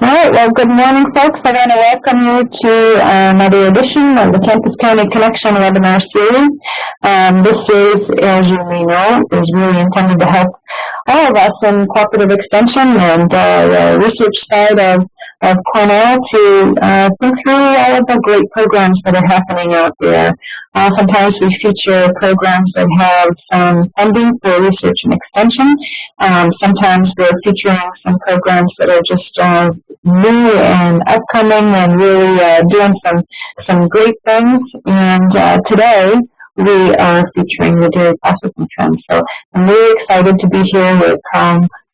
All right, well, good morning, folks. I want to welcome you to another edition of the Campus County Connection webinar series. This series, as you may know, is really intended to help all of us in cooperative extension and the research side of Cornell to think through all of the great programs that are happening out there. Sometimes we feature programs that have some funding for research and extension. Sometimes we're featuring some programs that are just new and upcoming and really doing some great things. And today we are featuring the dairy processing trend. So I'm really excited to be here with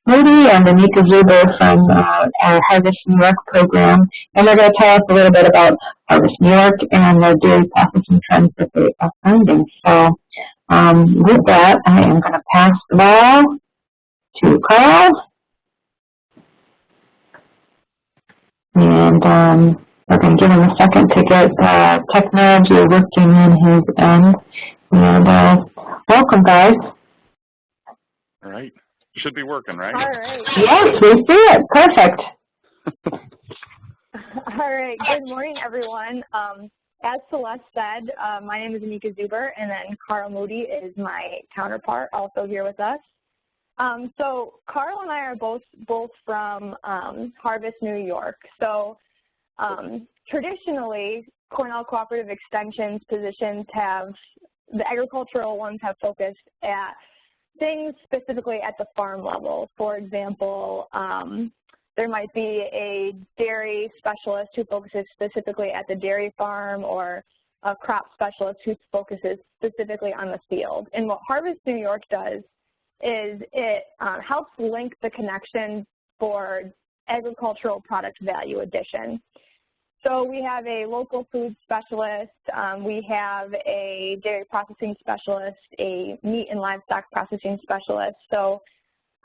Moody and Anika Zuber from our Harvest New York program, and they're going to tell us a little bit about Harvest New York and the dairy processing trends that they are finding. So with that, I am going to pass the ball to Carl. And we're going to give him a second to get technology working in his end. And welcome, guys. All right. Should be working, right? All right. Yes, we see it. Perfect. All right. Good morning, everyone. As Celeste said, my name is Anika Zuber, and then Carl Moody is my counterpart, also here with us. So Carl and I are both from Harvest, New York. So traditionally, Cornell Cooperative Extension's positions the agricultural ones have focused at things specifically at the farm level. For example, there might be a dairy specialist who focuses specifically at the dairy farm, or a crop specialist who focuses specifically on the field. And what Harvest New York does is it helps link the connection for agricultural product value addition. So we have a local food specialist, we have a dairy processing specialist, a meat and livestock processing specialist. So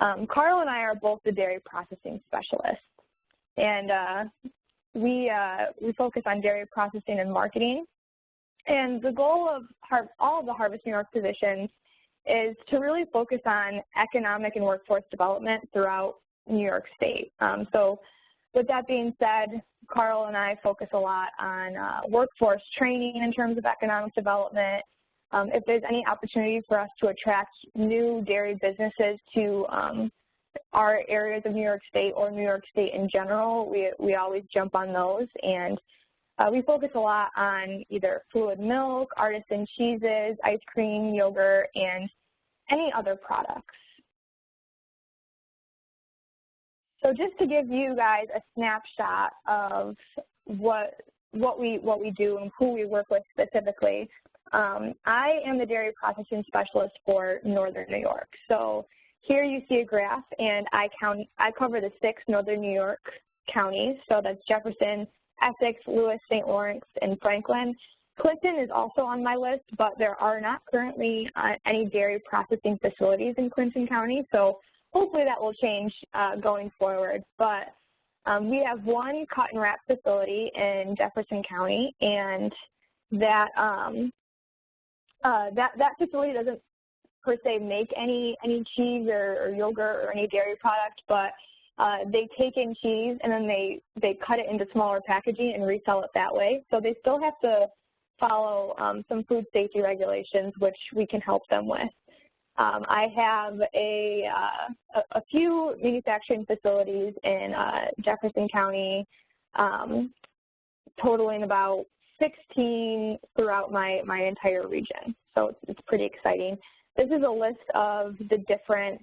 Carl and I are both the dairy processing specialists. And we focus on dairy processing and marketing. And the goal of all of the Harvest New York positions is to really focus on economic and workforce development throughout New York State. So with that being said, Carl and I focus a lot on workforce training in terms of economic development. If there's any opportunity for us to attract new dairy businesses to our areas of New York State or New York State in general, we always jump on those. And we focus a lot on either fluid milk, artisan cheeses, ice cream, yogurt, and any other products. So just to give you guys a snapshot of what we do and who we work with specifically, I am the dairy processing specialist for Northern New York. So here you see a graph, and I cover the 6 Northern New York counties. So that's Jefferson, Essex, Lewis, St. Lawrence, and Franklin. Clinton is also on my list, but there are not currently any dairy processing facilities in Clinton County. So hopefully that will change going forward. But we have one cut and wrap facility in Jefferson County, and that facility doesn't per se make any cheese or yogurt or any dairy product, but they take in cheese and then they cut it into smaller packaging and resell it that way. So they still have to follow some food safety regulations, which we can help them with. I have a few manufacturing facilities in Jefferson County, totaling about 16 throughout my entire region. So it's pretty exciting. This is a list of the different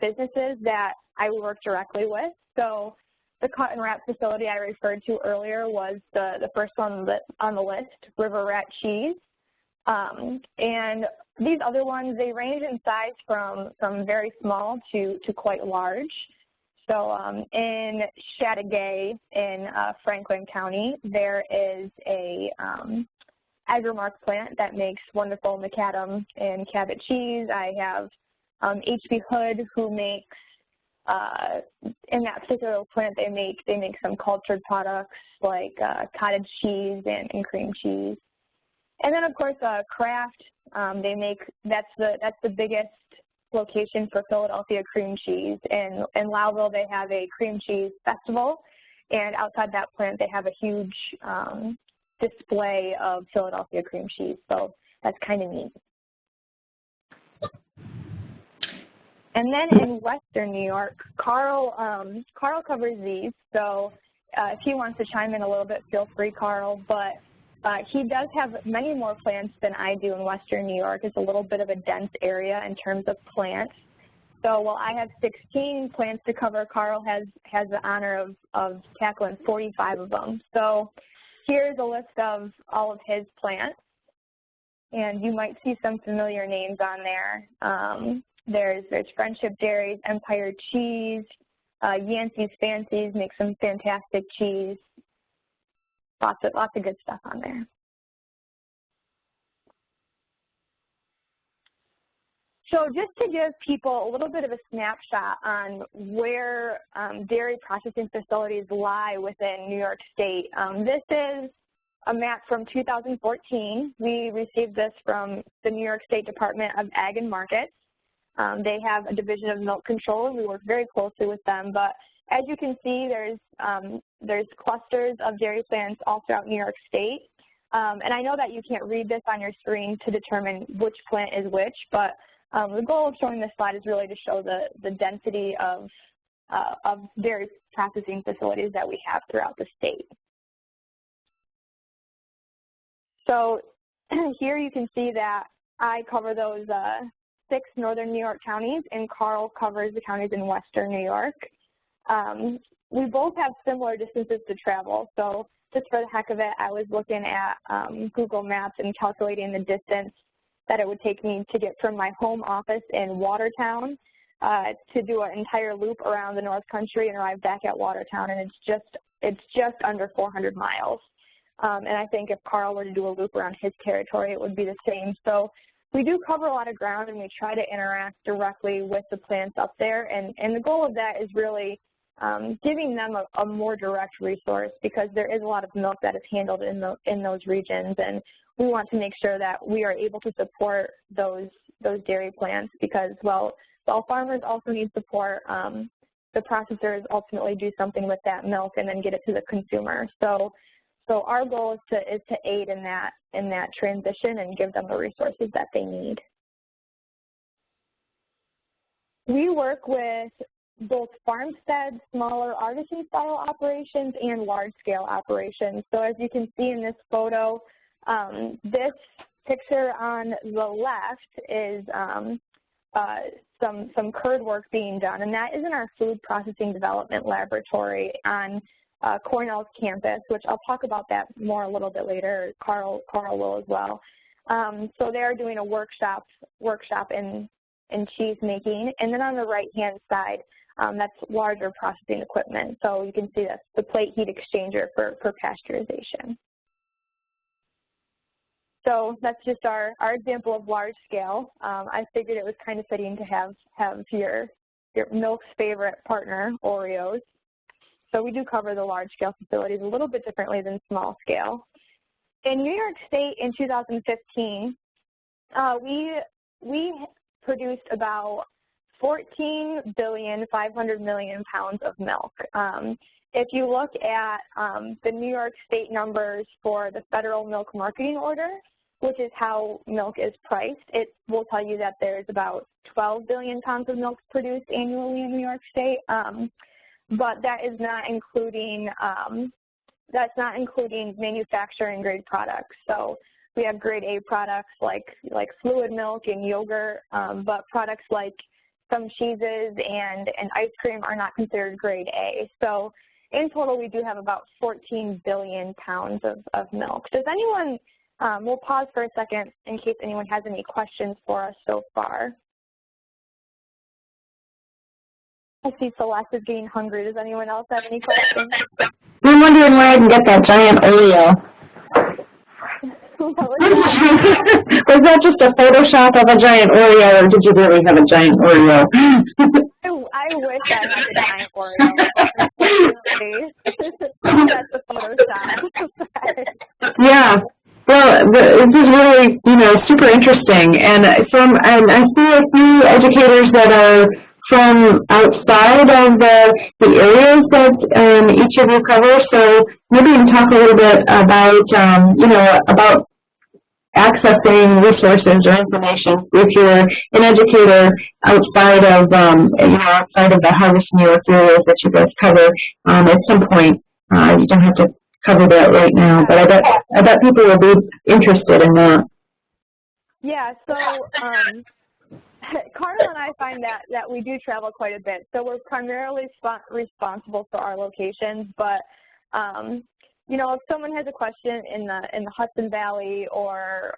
businesses that I work directly with. So the cut and wrap facility I referred to earlier was the first one on the list, River Rat Cheese. And these other ones, they range in size from very small to quite large. So in Chateauguay in Franklin County, there is a Agrimark plant that makes wonderful macadam and Cabot cheese. I have H.B. Hood, who makes, in that particular plant, they make some cultured products like cottage cheese and cream cheese. And then, of course, Kraft, they make, that's the biggest location for Philadelphia cream cheese. In Lowville, they have a cream cheese festival, and outside that plant, they have a huge display of Philadelphia cream cheese. So that's kind of neat. And then in Western New York, Carl covers these. So if he wants to chime in a little bit, feel free, Carl. But he does have many more plants than I do in Western New York. It's a little bit of a dense area in terms of plants. So while I have 16 plants to cover, Carl has the honor of tackling 45 of them. So here's a list of all of his plants. And you might see some familiar names on there. There's Friendship Dairies, Empire Cheese, Yancey's Fancies makes some fantastic cheese. Lots of good stuff on there. So just to give people a little bit of a snapshot on where dairy processing facilities lie within New York State, this is a map from 2014. We received this from the New York State Department of Ag and Markets. They have a division of milk control, and we work very closely with them. But as you can see, there's clusters of dairy plants all throughout New York State. And I know that you can't read this on your screen to determine which plant is which, but the goal of showing this slide is really to show the density of dairy processing facilities that we have throughout the state. So here you can see that I cover those 6 northern New York counties, and Carl covers the counties in western New York. We both have similar distances to travel, so just for the heck of it, I was looking at Google Maps and calculating the distance that it would take me to get from my home office in Watertown to do an entire loop around the North Country and arrive back at Watertown, and it's just under 400 miles. And I think if Carl were to do a loop around his territory, it would be the same. So we do cover a lot of ground, and we try to interact directly with the plants up there. And the goal of that is really giving them a more direct resource, because there is a lot of milk that is handled in those regions, and we want to make sure that we are able to support those dairy plants, because while farmers also need support, the processors ultimately do something with that milk and then get it to the consumer. So our goal is to aid in that transition and give them the resources that they need. We work with both farmstead, smaller artisan-style operations, and large-scale operations. So as you can see in this photo, this picture on the left is some curd work being done, and that is in our food processing development laboratory on Cornell's campus, which I'll talk about that more a little bit later. Carl will as well. So they are doing a workshop in cheese making, and then on the right-hand side, that's larger processing equipment. So you can see that's the plate heat exchanger for pasteurization. So that's just our example of large scale. I figured it was kind of fitting to have your milk's favorite partner, Oreos. So we do cover the large scale facilities a little bit differently than small scale. In New York State in 2015, we produced about 14,500,000,000 pounds of milk. If you look at the New York State numbers for the Federal Milk Marketing Order, which is how milk is priced, it will tell you that there's about 12 billion pounds of milk produced annually in New York State. But that is not including manufacturing grade products. So we have grade A products like fluid milk and yogurt, but products like some cheeses and ice cream are not considered grade A. So in total, we do have about 14 billion pounds of milk. Does anyone, we'll pause for a second in case anyone has any questions for us so far. I see Celeste is getting hungry. Does anyone else have any questions? I'm wondering where I can get that giant Oreo. What was that? Was that just a Photoshop of a giant Oreo, or did you really have a giant Oreo? I wish I had a giant Oreo. That's a Photoshop. Yeah. Well, this is really, super interesting. And I see a few educators that are from outside of the areas that each of you cover. So maybe you can talk a little bit about, about accessing resources or information if you're an educator outside of, outside of the Harvest New York areas that you guys cover at some point. You don't have to cover that right now, but I bet people will be interested in that. Yeah, so Carla and I find that we do travel quite a bit. So we're primarily responsible for our locations, but if someone has a question in the Hudson Valley or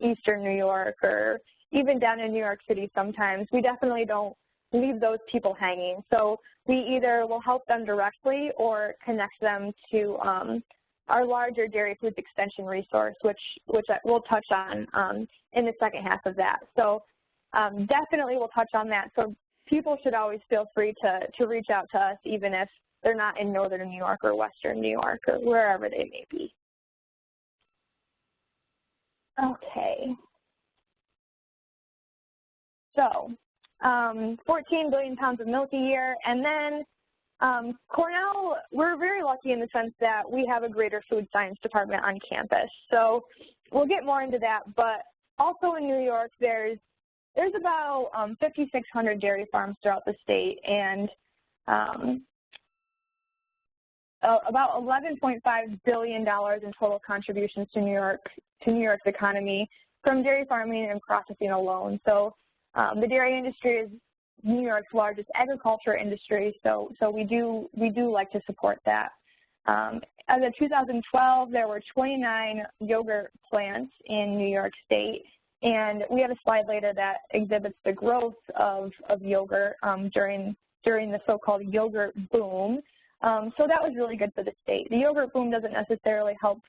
Eastern New York or even down in New York City sometimes, we definitely don't leave those people hanging. So we either will help them directly or connect them to our larger dairy foods extension resource, which we'll touch on in the second half of that. So definitely we'll touch on that. So people should always feel free to reach out to us, even if they're not in northern New York or western New York or wherever they may be. Okay. So 14 billion pounds of milk a year. And then Cornell, we're very lucky in the sense that we have a greater food science department on campus. So we'll get more into that. But also in New York, there's about 5,600 dairy farms throughout the state, and about $11.5 billion in total contributions to New York's economy from dairy farming and processing alone. So the dairy industry is New York's largest agriculture industry, so we do like to support that. As of 2012, there were 29 yogurt plants in New York State, and we have a slide later that exhibits the growth of yogurt during the so-called yogurt boom. So that was really good for the state. The yogurt boom doesn't necessarily help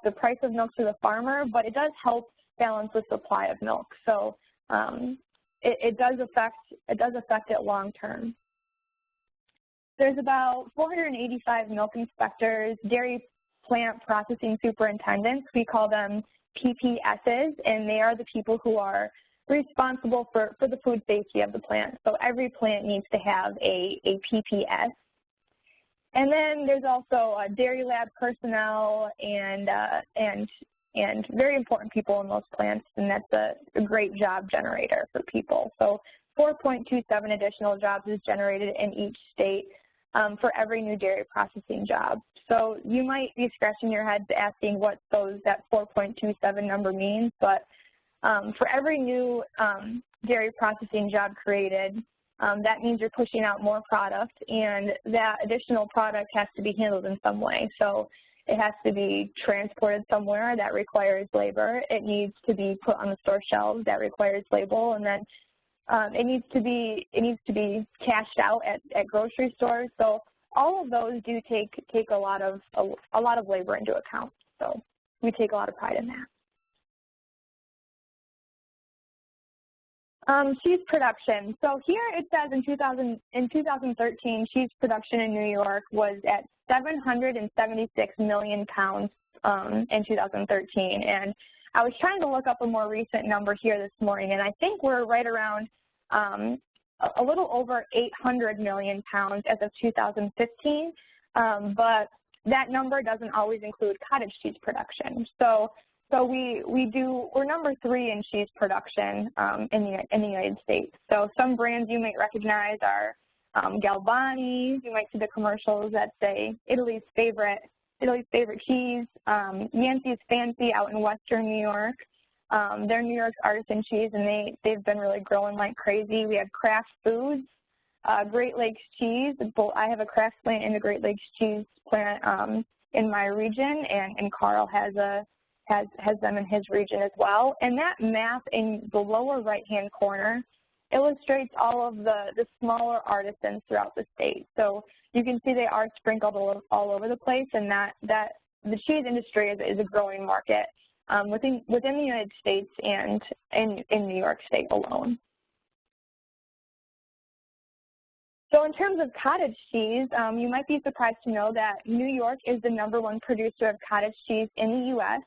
the price of milk to the farmer, but it does help balance the supply of milk. So it does affect it long term. There's about 485 milk inspectors, dairy plant processing superintendents. We call them PPSs, and they are the people who are responsible for the food safety of the plant. So every plant needs to have a PPS. And then there's also dairy lab personnel and very important people in those plants, and that's a great job generator for people. So 4.27 additional jobs is generated in each state for every new dairy processing job. So you might be scratching your head asking what that 4.27 number means, but for every new dairy processing job created, that means you're pushing out more product, and that additional product has to be handled in some way. So it has to be transported somewhere, that requires labor. It needs to be put on the store shelves, that requires labor, and then it needs to be cashed out at grocery stores. So all of those do take a lot of labor into account. So we take a lot of pride in that. Cheese production. So here it says in 2013, cheese production in New York was at 776 million pounds in 2013. And I was trying to look up a more recent number here this morning, and I think we're right around a little over 800 million pounds as of 2015. But that number doesn't always include cottage cheese production. So we're number 3 in cheese production in the United States. So some brands you might recognize are Galvani. You might see the commercials that say Italy's favorite cheese. Yancey's Fancy out in Western New York. They're New York's artisan cheese, and they've been really growing like crazy. We have Kraft Foods, Great Lakes Cheese. I have a Kraft plant in the Great Lakes Cheese plant in my region, and Carl has them in his region as well. And that map in the lower right-hand corner illustrates all of the smaller artisans throughout the state. So you can see they are sprinkled all over the place, and that the cheese industry is a growing market within the United States and in New York State alone. So in terms of cottage cheese, you might be surprised to know that New York is the #1 producer of cottage cheese in the U.S.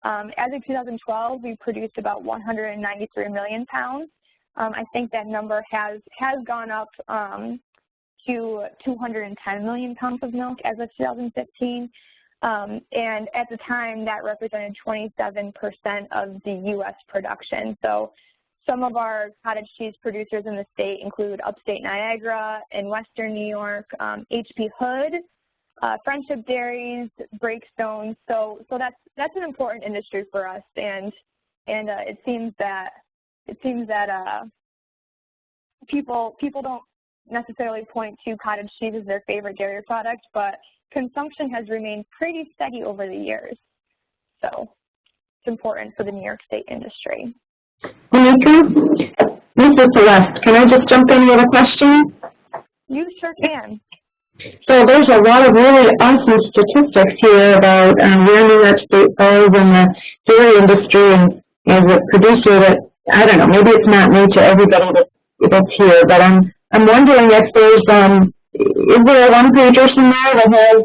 As of 2012, we produced about 193 million pounds. I think that number has gone up to 210 million pounds of milk as of 2015. And at the time, that represented 27% of the U.S. production. So some of our cottage cheese producers in the state include Upstate Niagara and Western New York, H.P. Hood, Friendship Dairies, Breakstone. So that's an important industry for us, and it seems that people don't necessarily point to cottage cheese as their favorite dairy product, but consumption has remained pretty steady over the years. So it's important for the New York State industry. Anika, this is Celeste. Can I just jump in with a question? You sure can. So there's a lot of really awesome statistics here about where New York State falls in the dairy industry, and as a producer that, I don't know, maybe it's not new to everybody that's here, but I'm wondering if is there a one-pager somewhere that has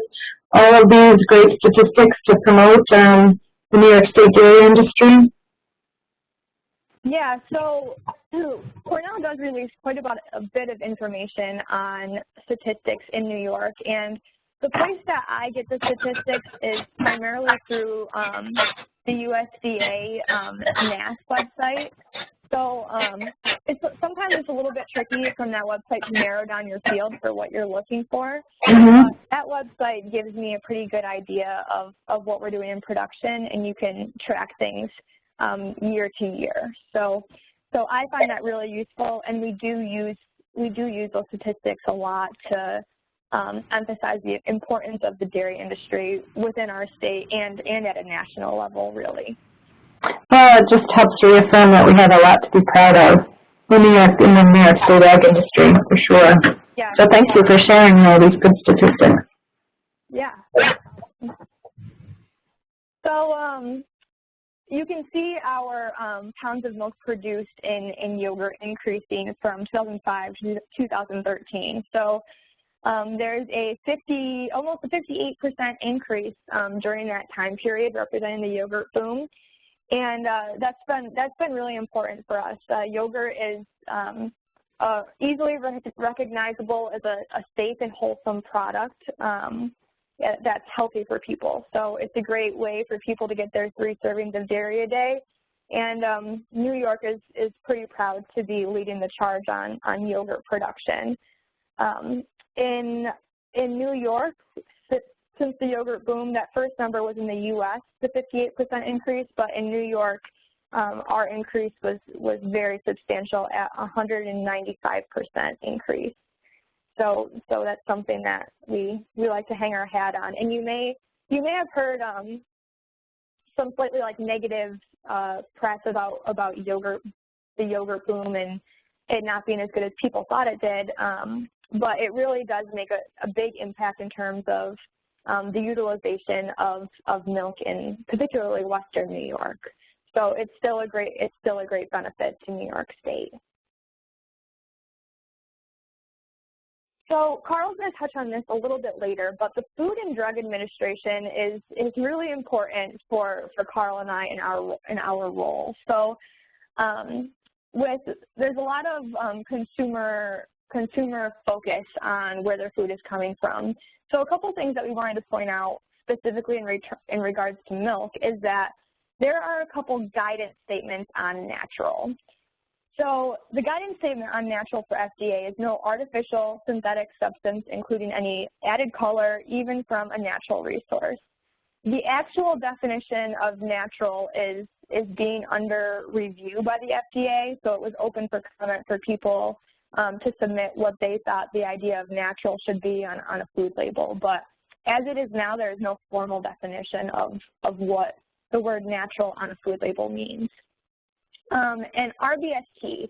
all of these great statistics to promote the New York State dairy industry? Yeah, so Cornell does release quite a bit of information on statistics in New York, and the place that I get the statistics is primarily through the USDA NAS website. So sometimes it's a little bit tricky from that website to narrow down your field for what you're looking for. That website gives me a pretty good idea of what we're doing in production, and you can track things year to year. So I find that really useful, and we do use those statistics a lot to emphasize the importance of the dairy industry within our state and at a national level, really. Well, it just helps to reaffirm that we have a lot to be proud of in the New York State ag industry, for sure. Yeah. So thank you for sharing all these good statistics. Yeah. So you can see our pounds of milk produced in yogurt increasing from 2005 to 2013. So there's almost a 58% increase during that time period, representing the yogurt boom. And that's been really important for us. Yogurt is easily recognizable as a safe and wholesome product that's healthy for people. So it's a great way for people to get their 3 servings of dairy a day. And New York is pretty proud to be leading the charge on yogurt production. In New York, since the yogurt boom, that first number was in the U.S., the 58% increase, but in New York, our increase was very substantial at 195% increase. So that's something that we like to hang our hat on. And you may have heard some slightly negative press about yogurt, the yogurt boom, and it not being as good as people thought it did. But it really does make a big impact in terms of the utilization of milk in particularly Western New York. So it's still a great benefit to New York State. So Carl's going to touch on this a little bit later, but the Food and Drug Administration is really important for Carl and I in our role. So there's a lot of consumer focus on where their food is coming from. So a couple things that we wanted to point out specifically in regards to milk is that there are a couple guidance statements on natural. So the guidance statement on natural for FDA is no artificial synthetic substance, including any added color, even from a natural resource. The actual definition of natural is being under review by the FDA, so it was open for comment for people to submit what they thought the idea of natural should be on a food label. But as it is now, there is no formal definition of what the word natural on a food label means. And RBST,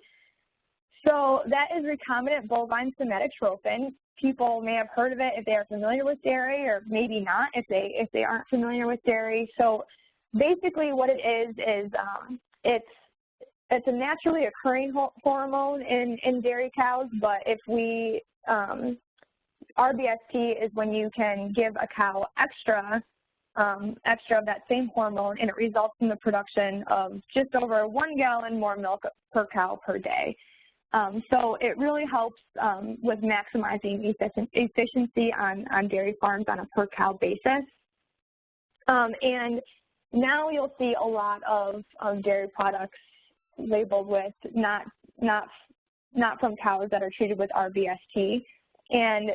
so that is recombinant bovine somatic trophin. People may have heard of it if they are familiar with dairy, or maybe not if they aren't familiar with dairy. So basically what it is it's a naturally occurring hormone in dairy cows, but if we, RBST is when you can give a cow extra extra of that same hormone, and it results in the production of just over 1 gallon more milk per cow per day. So it really helps with maximizing efficiency on dairy farms on a per cow basis. And now you'll see a lot of dairy products labeled with not from cows that are treated with RBST, and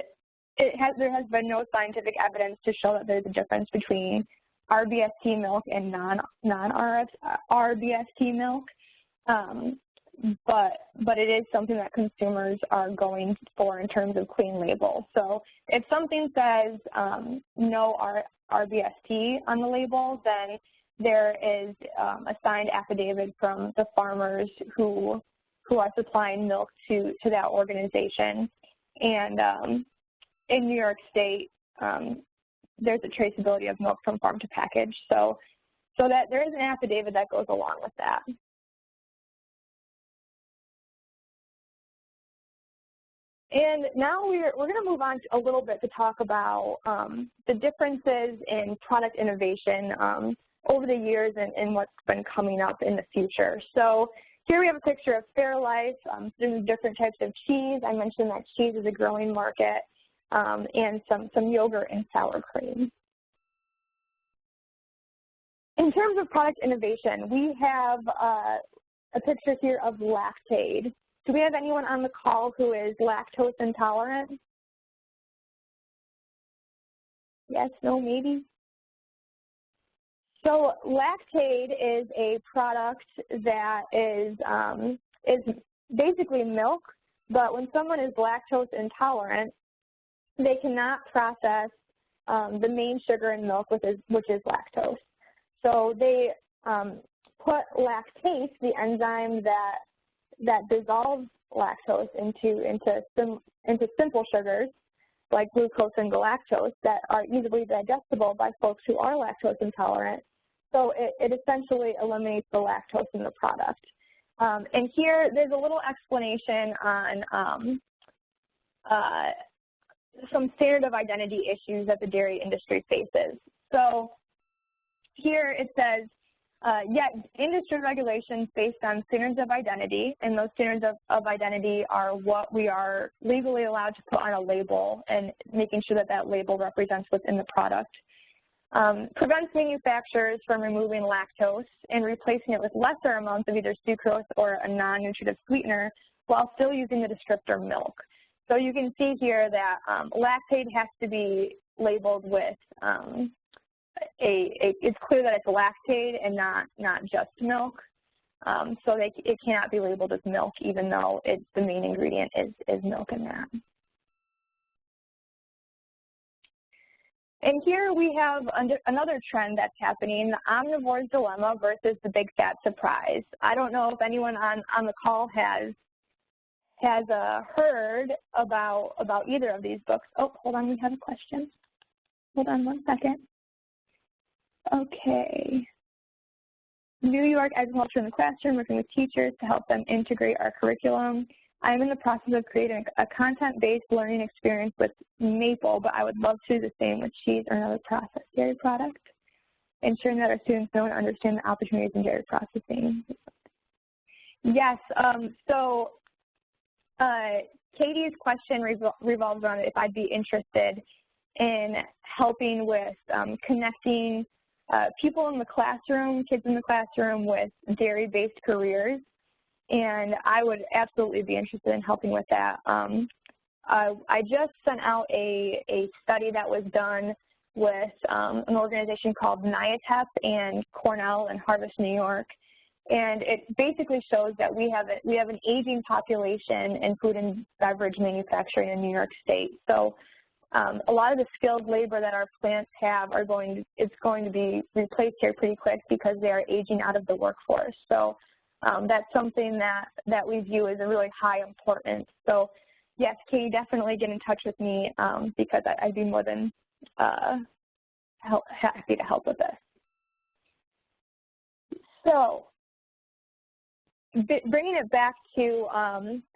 there has been no scientific evidence to show that there's a difference between RBST milk and non-RBST milk. But it is something that consumers are going for in terms of clean label. So if something says no RBST on the label, then there is a signed affidavit from the farmers who are supplying milk to that organization. And in New York State, there's a traceability of milk from farm to package. So that there is an affidavit that goes along with that. And now we're going to move on a little bit to talk about the differences in product innovation over the years and what's been coming up in the future. So here we have a picture of Fairlife. There's different types of cheese. I mentioned that cheese is a growing market, and some yogurt and sour cream. In terms of product innovation, we have a picture here of Lactaid. Do we have anyone on the call who is lactose intolerant? Yes, no, maybe? So Lactaid is a product that is basically milk, but when someone is lactose intolerant, they cannot process the main sugar in milk, which is lactose. So they put lactase, the enzyme that dissolves lactose into simple sugars like glucose and galactose that are easily digestible by folks who are lactose intolerant. So it essentially eliminates the lactose in the product. And here there's a little explanation on some standard of identity issues that the dairy industry faces. So here it says, yet industry regulations based on standards of identity, and those standards of identity are what we are legally allowed to put on a label and making sure that that label represents what's in the product, prevents manufacturers from removing lactose and replacing it with lesser amounts of either sucrose or a non-nutritive sweetener while still using the descriptor milk. So you can see here that Lactaid has to be labeled with it's clear that it's Lactaid and not just milk. So it cannot be labeled as milk, even though the main ingredient is milk in that. And here we have another trend that's happening, the omnivore's dilemma versus the big fat surprise. I don't know if anyone on the call has heard about either of these books. Oh, hold on, we have a question. Hold on one second. Okay. New York Agriculture in the Classroom, working with teachers to help them integrate our curriculum. I'm in the process of creating a content-based learning experience with maple, but I would love to do the same with cheese or another processed dairy product, ensuring that our students know and understand the opportunities in dairy processing. Yes, so Katie's question revolves around if I'd be interested in helping with connecting people in the classroom, kids in the classroom with dairy-based careers. And I would absolutely be interested in helping with that. I just sent out a study that was done with an organization called NIATEP and Cornell and Harvest New York. And it basically shows that we have an aging population in food and beverage manufacturing in New York State. So a lot of the skilled labor that our plants have it's going to be replaced here pretty quick because they are aging out of the workforce. So that's something that we view as a really high importance. So yes, Katie, definitely get in touch with me because I'd be more than happy to help with this. So bringing it back to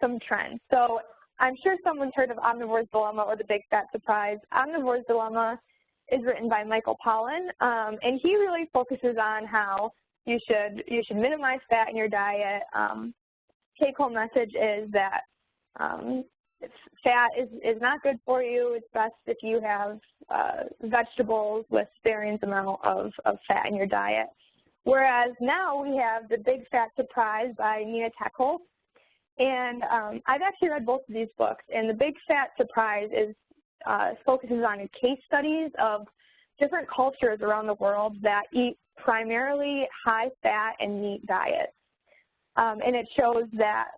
some trends. So I'm sure someone's heard of omnivore's dilemma or the big fat surprise. Omnivore's dilemma is written by Michael Pollan, and he really focuses on how you should minimize fat in your diet. Take-home message is that fat is not good for you. It's best if you have vegetables with varying amount of fat in your diet. Whereas now we have The Big Fat Surprise by Nina Techholt. And I've actually read both of these books, and The Big Fat Surprise focuses on case studies of different cultures around the world that eat primarily high-fat and meat diets. And it shows that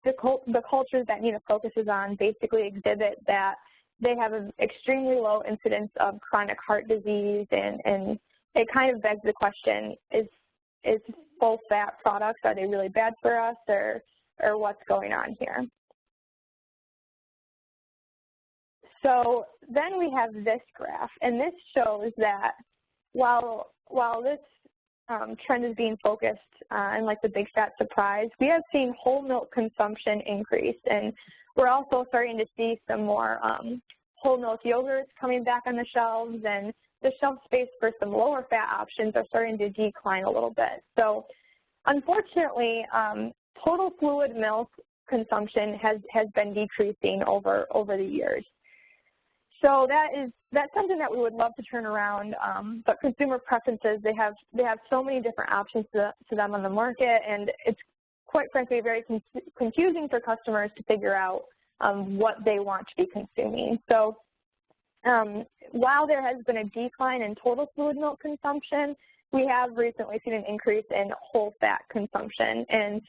the cultures that Nina focuses on basically exhibit that they have an extremely low incidence of chronic heart disease, and it kind of begs the question, is full-fat products, are they really bad for us, or what's going on here? So then we have this graph, and this shows that while this trend is being focused on like The Big Fat Surprise, we have seen whole milk consumption increase, and we're also starting to see some more whole milk yogurts coming back on the shelves, and the shelf space for some lower fat options are starting to decline a little bit. So unfortunately, total fluid milk consumption has been decreasing over the years. So that's something that we would love to turn around, but consumer preferences, they have so many different options to them on the market, and it's quite frankly very confusing for customers to figure out what they want to be consuming. So while there has been a decline in total fluid milk consumption, we have recently seen an increase in whole fat consumption, and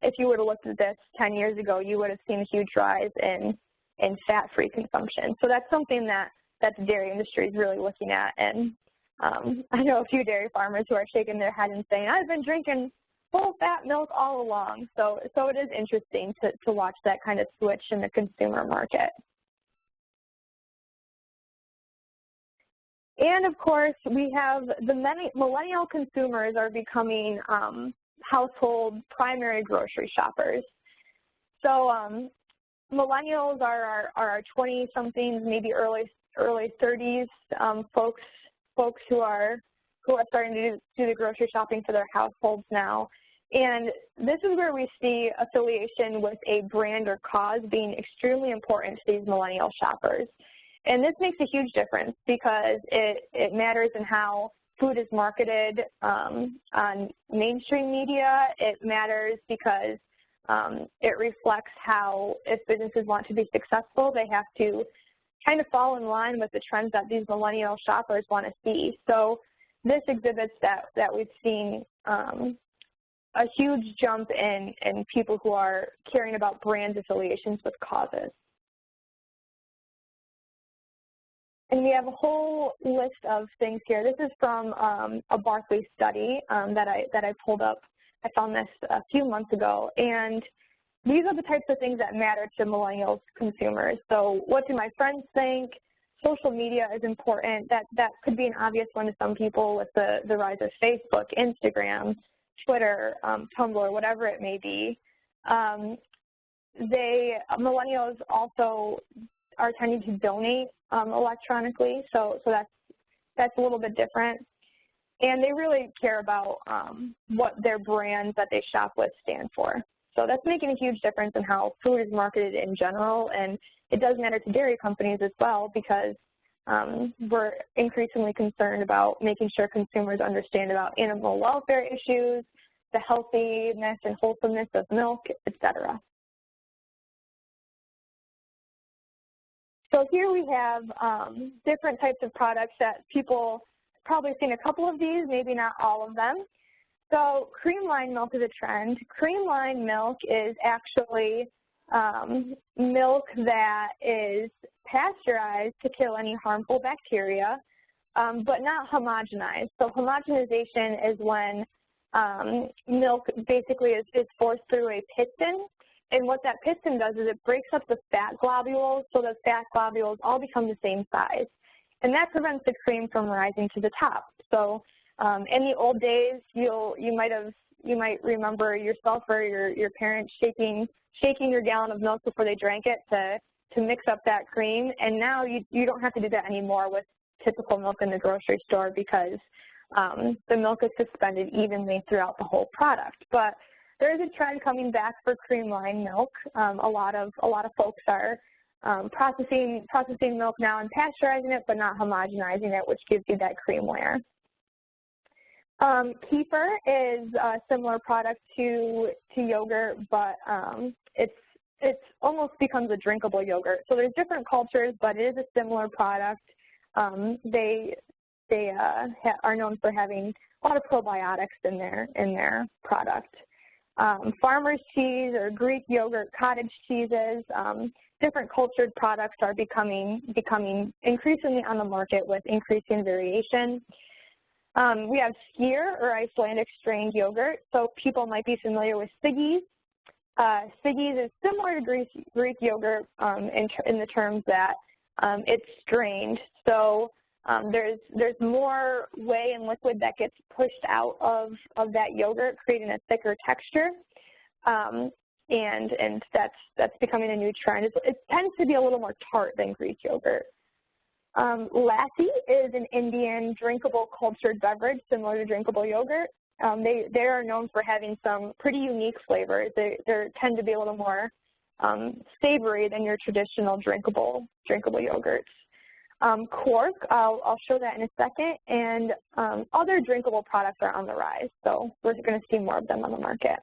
if you would have looked at this 10 years ago, you would have seen a huge rise in fat-free consumption. So that's something that the dairy industry is really looking at, and I know a few dairy farmers who are shaking their head and saying, I've been drinking full-fat milk all along. So it is interesting to watch that kind of switch in the consumer market. And of course, we have the millennial consumers are becoming household primary grocery shoppers. So millennials are our 20-somethings, maybe early 30s folks who are starting to do the grocery shopping for their households now. And this is where we see affiliation with a brand or cause being extremely important to these millennial shoppers. And this makes a huge difference because it matters in how food is marketed on mainstream media. It matters because it reflects how, if businesses want to be successful, they have to kind of fall in line with the trends that these millennial shoppers want to see. So this exhibits that we've seen a huge jump in people who are caring about brand affiliations with causes. And we have a whole list of things here. This is from a Barclay study that I pulled up. I found this a few months ago, and these are the types of things that matter to millennials consumers. So what do my friends think? Social media is important. That could be an obvious one to some people with the rise of Facebook, Instagram, Twitter, Tumblr, whatever it may be. Millennials also are tending to donate electronically, so that's a little bit different. And they really care about what their brands that they shop with stand for. So that's making a huge difference in how food is marketed in general, and it does matter to dairy companies as well because we're increasingly concerned about making sure consumers understand about animal welfare issues, the healthiness and wholesomeness of milk, etc. So here we have different types of products that people probably seen a couple of these, maybe not all of them. So cream-lined milk is a trend. Cream-lined milk is actually milk that is pasteurized to kill any harmful bacteria, but not homogenized. So homogenization is when milk basically is forced through a piston. And what that piston does is it breaks up the fat globules so the fat globules all become the same size. And that prevents the cream from rising to the top. So in the old days, you might remember yourself or your parents shaking your gallon of milk before they drank it to mix up that cream. And now you don't have to do that anymore typical milk in the grocery store because the milk is suspended evenly throughout the whole product. But there is a trend coming back for creamline milk. A lot of folks are processing milk now and pasteurizing it, but not homogenizing it, which gives you that cream layer. Kefir is a similar product to yogurt, but it's almost becomes a drinkable yogurt. So there's different cultures, but it is a similar product. They are known for having a lot of probiotics in their product. Farmer's cheese or Greek yogurt, cottage cheeses, different cultured products are becoming increasingly on the market with increasing variation. We have skyr or Icelandic strained yogurt, so people might be familiar with Siggi's. Siggi's is similar to Greek yogurt in the terms that it's strained. So there's more whey and liquid that gets pushed out of that yogurt, creating a thicker texture. And that's becoming a new trend. It tends to be a little more tart than Greek yogurt. Lassi is an Indian drinkable cultured beverage similar to drinkable yogurt. They are known for having some pretty unique flavors. They tend to be a little more savory than your traditional drinkable yogurts. Quark, I'll show that in a second, and other drinkable products are on the rise, so we're going to see more of them on the market.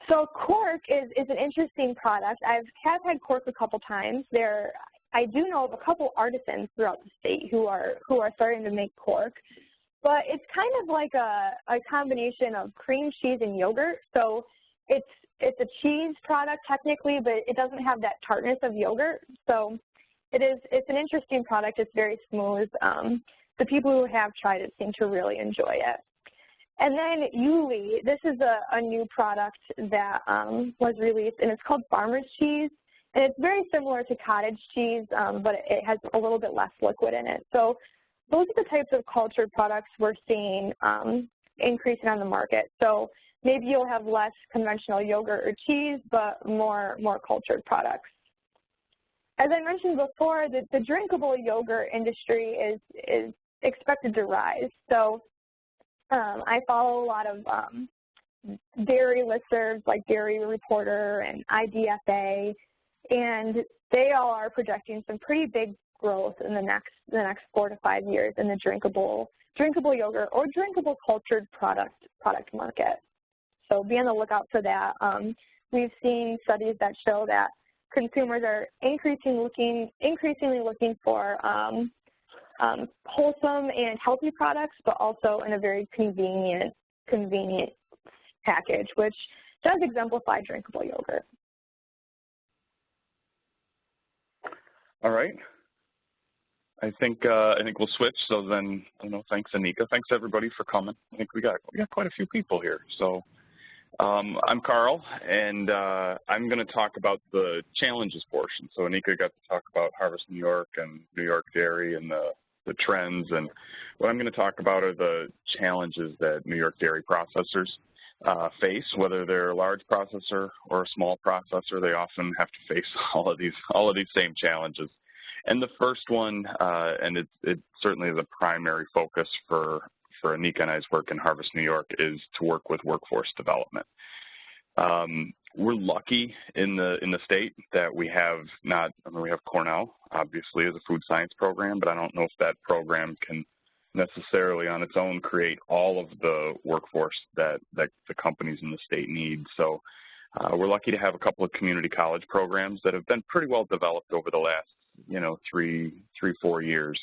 So Quark is an interesting product. I have had Quark a couple times. I do know of a couple artisans throughout the state who are starting to make Quark, but it's kind of like a combination of cream cheese and yogurt. So it's a cheese product technically, but it doesn't have that tartness of yogurt. So it's an interesting product. It's very smooth. The people who have tried it seem to really enjoy it. And then Yuli, this is a new product that was released, and it's called Farmer's cheese. And it's very similar to cottage cheese, but it has a little bit less liquid in it. So those are the types of cultured products we're seeing increasing on the market. So maybe you'll have less conventional yogurt or cheese, but more cultured products. As I mentioned before, the drinkable yogurt industry is expected to rise. So I follow a lot of dairy listservs like Dairy Reporter and IDFA, and they all are projecting some pretty big growth in the next 4 to 5 years in the drinkable yogurt or drinkable cultured product market. So be on the lookout for that. We've seen studies that show that consumers are increasingly looking for wholesome and healthy products, but also in a very convenient package, which does exemplify drinkable yogurt. All right. I think we'll switch. So then, thanks Anika. Thanks everybody for coming. I think we got quite a few people here. So I'm Carl, and I'm going to talk about the challenges portion. So Anika got to talk about Harvest New York and New York Dairy and the trends, and what I'm going to talk about are the challenges that New York dairy processors face, whether they're a large processor or a small processor. They often have to face all of these same challenges. And the first one, and it certainly is a primary focus for Anika and I's work in Harvest New York, is to work with workforce development. We're lucky in the state that we have we have Cornell, obviously, as a food science program, but I don't know if that program can necessarily on its own create all of the workforce that the companies in the state need. So we're lucky to have a couple of community college programs that have been pretty well developed over the last 3-4 years.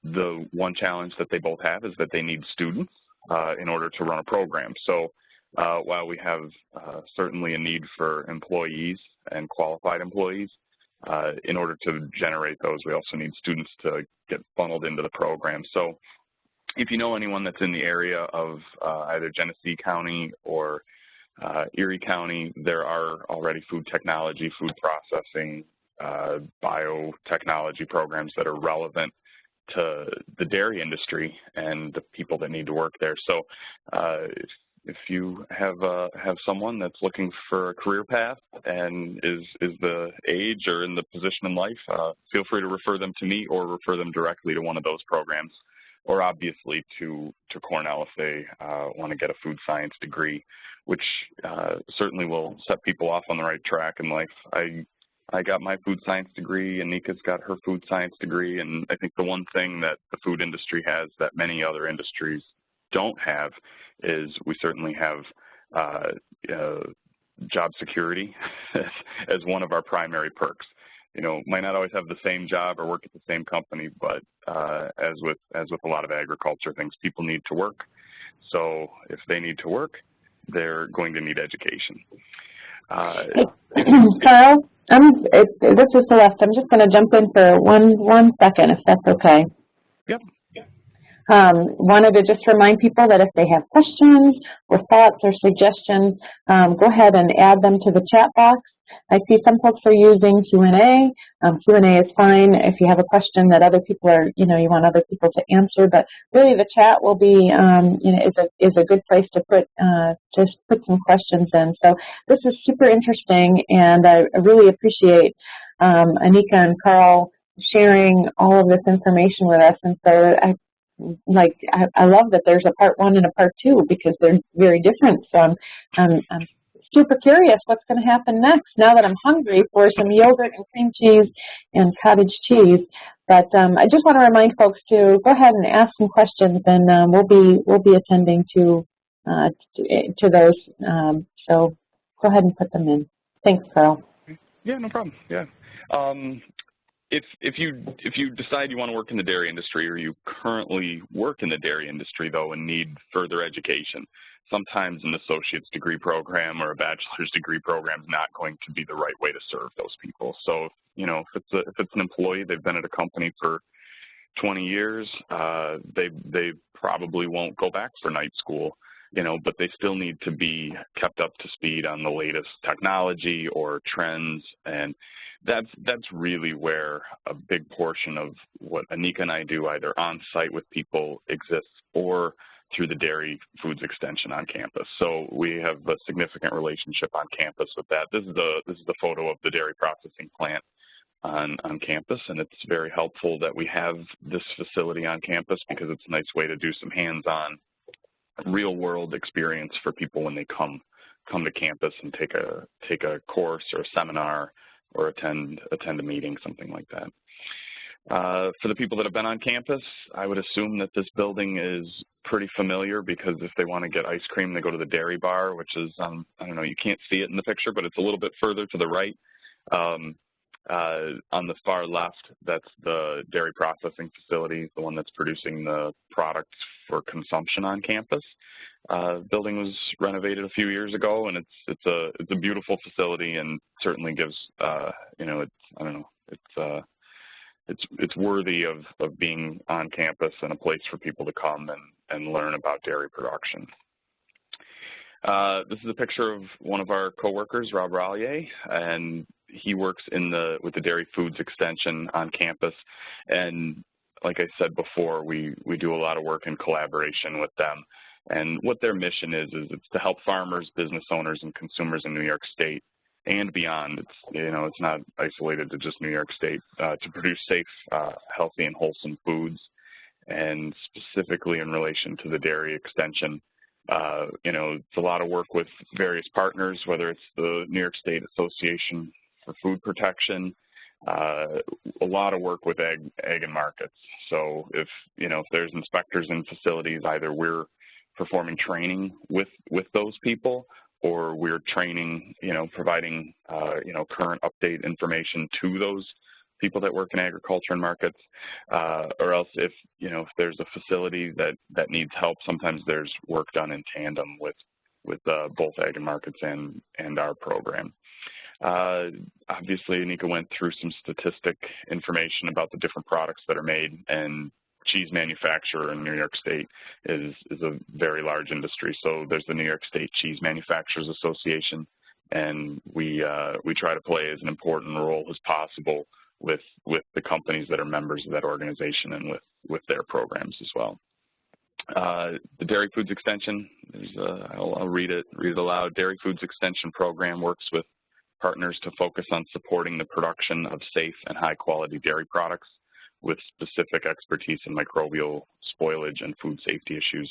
The one challenge that they both have is that they need students in order to run a program. So while we have certainly a need for employees and qualified employees, in order to generate those, we also need students to get funneled into the program. So if you know anyone that's in the area of either Genesee County or Erie County, there are already food technology, food processing, biotechnology programs that are relevant to the dairy industry and the people that need to work there. So if you have someone that's looking for a career path and is the age or in the position in life, feel free to refer them to me or refer them directly to one of those programs, or obviously to Cornell if they want to get a food science degree, which certainly will set people off on the right track in life. I got my food science degree, and Anika's got her food science degree, and I think the one thing that the food industry has that many other industries don't have is we certainly have job security as one of our primary perks. You know, might not always have the same job or work at the same company, but as with a lot of agriculture things, people need to work. So if they need to work, they're going to need education. Carl, this is Celeste. I'm just going to jump in for one second, if that's okay. Yep. Wanted to just remind people that if they have questions or thoughts or suggestions, go ahead and add them to the chat box. I see some folks are using Q&A. Q&A is fine if you have a question that other people are, you want other people to answer, but really the chat will be, is a good place to just put some questions in. So this is super interesting, and I really appreciate Anika and Carl sharing all of this information with us. And so I love that there's a part 1 and a part 2 because they're very different. So I'm super curious what's going to happen next now that I'm hungry for some yogurt and cream cheese and cottage cheese. But I just want to remind folks to go ahead and ask some questions, and we'll be attending to those. So go ahead and put them in. Thanks, Carl. Yeah, no problem. Yeah. If you decide you want to work in the dairy industry, or you currently work in the dairy industry though and need further education, sometimes an associate's degree program or a bachelor's degree program is not going to be the right way to serve those people. So if it's an employee, they've been at a company for 20 years, they probably won't go back for night school, but they still need to be kept up to speed on the latest technology or trends, and that's really where a big portion of what Anika and I do, either on site with people, exists, or through the Dairy Foods Extension on campus. So we have a significant relationship on campus with that. This is the photo of the dairy processing plant on campus, and it's very helpful that we have this facility on campus because it's a nice way to do some hands-on, real-world experience for people when they come to campus and take a course or a seminar or attend a meeting, something like that. For the people that have been on campus, I would assume that this building is pretty familiar because if they want to get ice cream, they go to the dairy bar, which is, I don't know, you can't see it in the picture, but it's a little bit further to the right. On the far left, that's the dairy processing facility, the one that's producing the products for consumption on campus. The building was renovated a few years ago, and it's a beautiful facility, and certainly gives it's worthy of being on campus and a place for people to come and learn about dairy production. This is a picture of one of our coworkers, Rob Rallier, and he works with the Dairy Foods Extension on campus. And like I said before, we do a lot of work in collaboration with them. And what their mission is it's to help farmers, business owners, and consumers in New York State and beyond. It's not isolated to just New York State, to produce safe, healthy, and wholesome foods. And specifically in relation to the dairy extension, it's a lot of work with various partners, whether it's the New York State Association for Food Protection, a lot of work with ag and markets. So if there's inspectors in facilities, either we're performing training with those people, or we're training, providing, current update information to those people that work in agriculture and markets, or else if there's a facility that needs help, sometimes there's work done in tandem with both ag and markets and our program. Obviously, Anika went through some statistic information about the different products that are made, and cheese manufacturer in New York State is a very large industry. So there's the New York State Cheese Manufacturers Association, and we try to play as an important role as possible with the companies that are members of that organization and with their programs as well. The Dairy Foods Extension, I'll read it aloud. Dairy Foods Extension program works with partners to focus on supporting the production of safe and high-quality dairy products with specific expertise in microbial spoilage and food safety issues.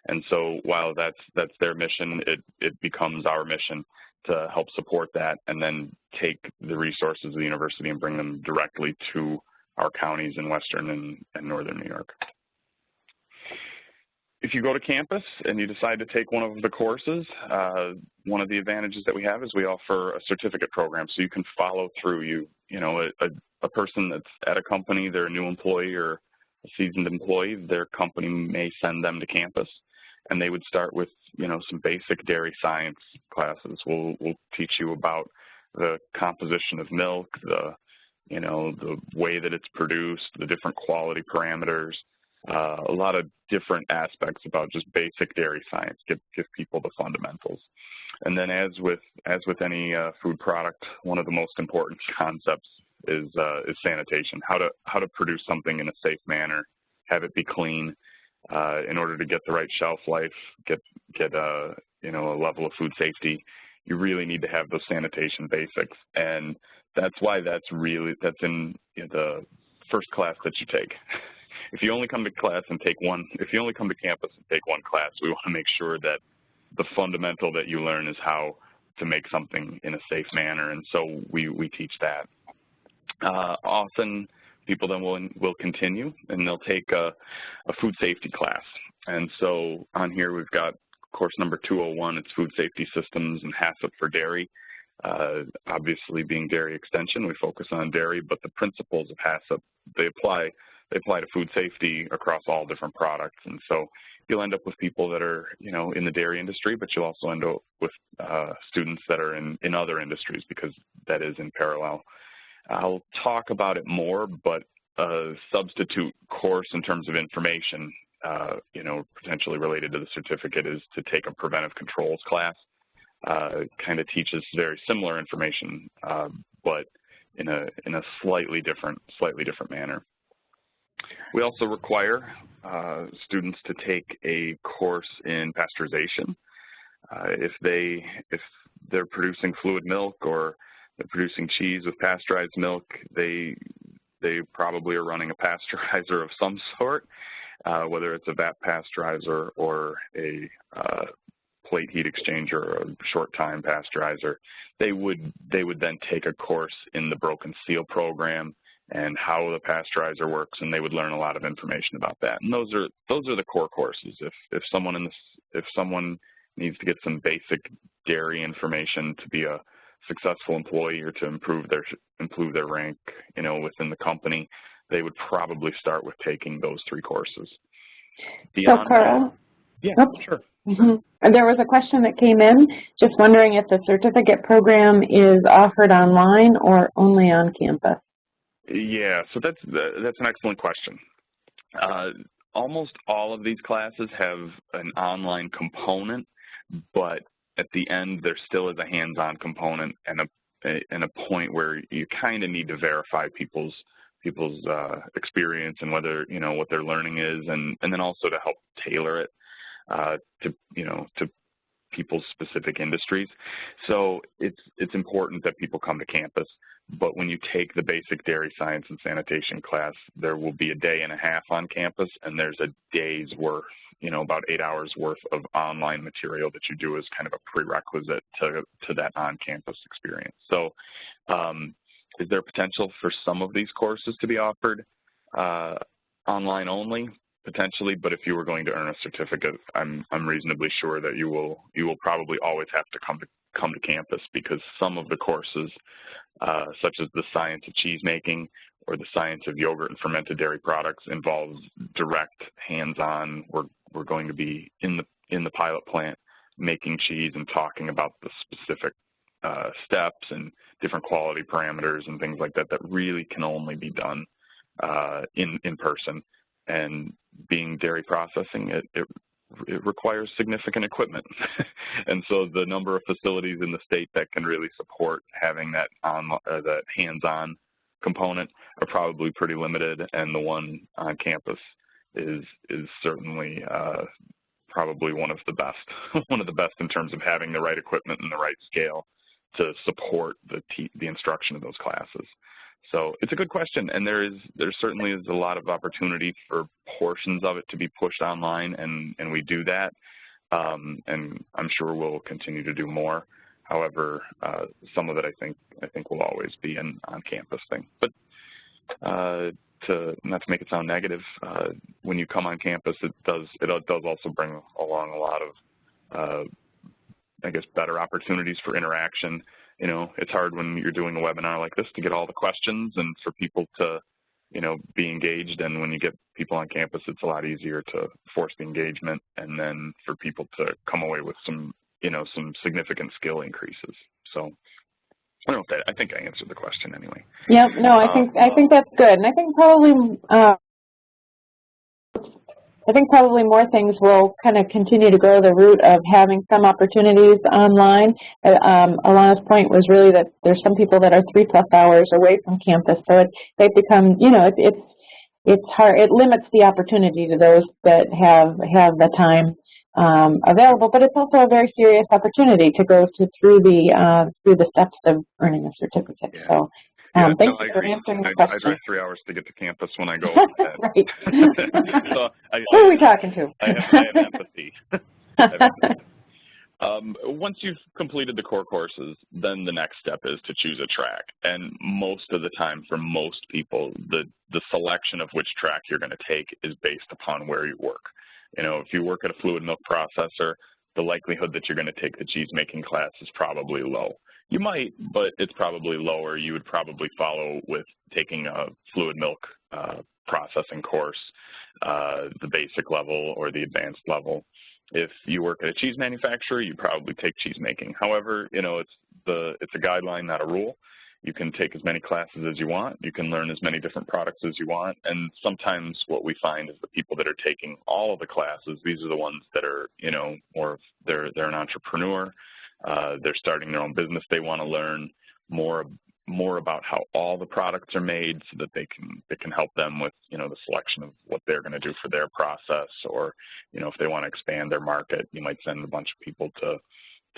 And so while that's their mission, it becomes our mission to help support that and then take the resources of the university and bring them directly to our counties in Western and Northern New York. If you go to campus and you decide to take one of the courses, one of the advantages that we have is we offer a certificate program, so you can follow through. A person that's at a company, they're a new employee or a seasoned employee, their company may send them to campus, and they would start with some basic dairy science classes. We'll teach you about the composition of milk, the way that it's produced, the different quality parameters. A lot of different aspects about just basic dairy science, give people the fundamentals. And then as with any food product, one of the most important concepts is sanitation, how to produce something in a safe manner, have it be clean in order to get the right shelf life, get a level of food safety. You really need to have those sanitation basics, and that's why that's in the first class that you take. If you only come to class and take one, if you only come to campus and take one class, we want to make sure that the fundamental that you learn is how to make something in a safe manner, and so we teach that. Often people then will continue and they'll take a food safety class, and so on here we've got course number 201. It's Food Safety Systems and HACCP for Dairy. Obviously, being dairy extension, we focus on dairy, but the principles of HACCP, they apply to food safety across all different products. And so you'll end up with people that are, in the dairy industry, but you'll also end up with students that are in other industries, because that is in parallel. I'll talk about it more, but a substitute course in terms of information, potentially related to the certificate, is to take a preventive controls class. Kind of teaches very similar information, but in a slightly different manner. We also require students to take a course in pasteurization. If they're producing fluid milk or they're producing cheese with pasteurized milk, they probably are running a pasteurizer of some sort, whether it's a vat pasteurizer or a plate heat exchanger or a short time pasteurizer. They would then take a course in the broken seal program and how the pasteurizer works, and they would learn a lot of information about that. And those are the core courses. If someone needs to get some basic dairy information to be a successful employee or to improve their rank, within the company, they would probably start with taking those 3 courses. So, Carl? Yeah, sure. Mm-hmm. There was a question that came in, just wondering if the certificate program is offered online or only on campus. Yeah, so that's an excellent question. Almost all of these classes have an online component, but at the end there still is a hands-on component and a point where you kind of need to verify people's experience and whether what they're learning is, and then also to help tailor it to people's specific industries. So it's important that people come to campus, but when you take the basic dairy science and sanitation class, there will be a day and a half on campus, and there's a day's worth, about 8 hours worth of online material that you do as kind of a prerequisite to that on-campus experience. So is there potential for some of these courses to be offered online only? Potentially, but if you were going to earn a certificate, I'm reasonably sure that you will probably always have to come to campus, because some of the courses, such as the science of cheese making or the science of yogurt and fermented dairy products, involves direct hands-on. We're going to be in the pilot plant making cheese and talking about the specific steps and different quality parameters and things like that really can only be done in person. And being dairy processing, it requires significant equipment. And so the number of facilities in the state that can really support having that hands-on component are probably pretty limited, and the one on campus is certainly probably one of the best in terms of having the right equipment and the right scale to support the instruction of those classes. So it's a good question, and there certainly is a lot of opportunity for portions of it to be pushed online, and we do that, and I'm sure we'll continue to do more. However, some of it I think will always be an on-campus thing. But not to make it sound negative, when you come on campus, it does also bring along a lot of I guess better opportunities for interaction. You know, it's hard when you're doing a webinar like this to get all the questions and for people to, you know, be engaged. And when you get people on campus, it's a lot easier to force the engagement and then for people to come away with some, you know, some significant skill increases. So I don't know if I think I answered the question anyway. Yep, no, I think that's good. And I think probably more things will kind of continue to go the route of having some opportunities online. Alana's point was really that there's some people that are 3+ hours away from campus, so they become, you know, it's hard. It limits the opportunity to those that have the time available. But it's also a very serious opportunity to go through the steps of earning a certificate. Yeah. So. Thank you for answering the question. I drive 3 hours to get to campus when I go. Right. So who are we talking to? I have empathy. Once you've completed the core courses, then the next step is to choose a track. And most of the time, for most people, the selection of which track you're going to take is based upon where you work. You know, if you work at a fluid milk processor, the likelihood that you're going to take the cheese making class is probably low. You might, but it's probably lower. You would probably follow with taking a fluid milk processing course, the basic level or the advanced level. If you work at a cheese manufacturer, you probably take cheese making. However, you know, it's a guideline, not a rule. You can take as many classes as you want. You can learn as many different products as you want. And sometimes what we find is the people that are taking all of the classes, these are the ones that are, you know, they're an entrepreneur. They're starting their own business. They want to learn more about how all the products are made so that it can help them with, you know, the selection of what they're going to do for their process. Or, you know, if they want to expand their market, you might send a bunch of people to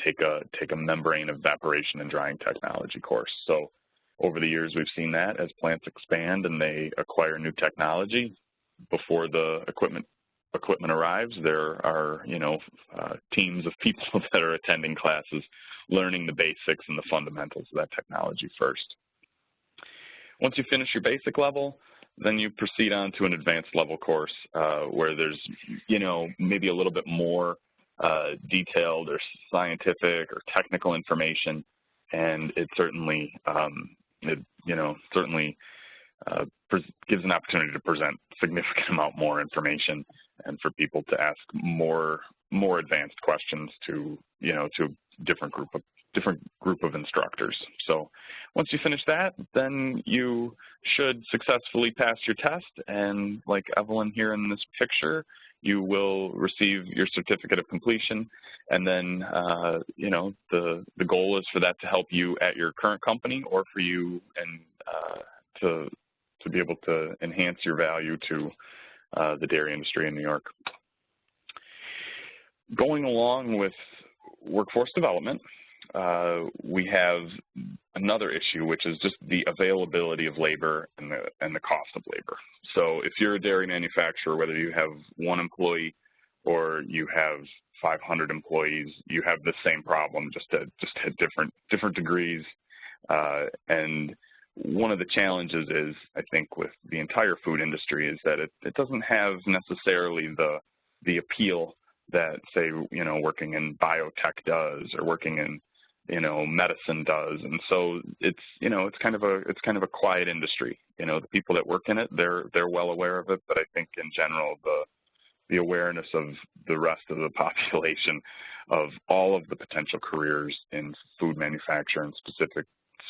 take a membrane evaporation and drying technology course. So over the years, we've seen that as plants expand and they acquire new technology before the equipment arrives, there are, you know, teams of people that are attending classes, learning the basics and the fundamentals of that technology first. Once you finish your basic level, then you proceed on to an advanced level course where there's, you know, maybe a little bit more detailed or scientific or technical information, and it certainly, gives an opportunity to present a significant amount more information and for people to ask more advanced questions to, you know, to a different group of instructors. So once you finish that, then you should successfully pass your test, and like Evelyn here in this picture, you will receive your certificate of completion. And then, you know, the goal is for that to help you at your current company or for you and to be able to enhance your value to the dairy industry in New York. Going along with workforce development, we have another issue, which is just the availability of labor and the cost of labor. So if you're a dairy manufacturer, whether you have 1 employee or you have 500 employees, you have the same problem, just at different degrees. And one of the challenges is, I think, with the entire food industry is that it doesn't have necessarily the appeal that, say, you know, working in biotech does or working in, you know, medicine does. And so it's, you know, it's kind of a quiet industry. You know, the people that work in it, they're well aware of it, but I think in general the awareness of the rest of the population of all of the potential careers in food manufacture and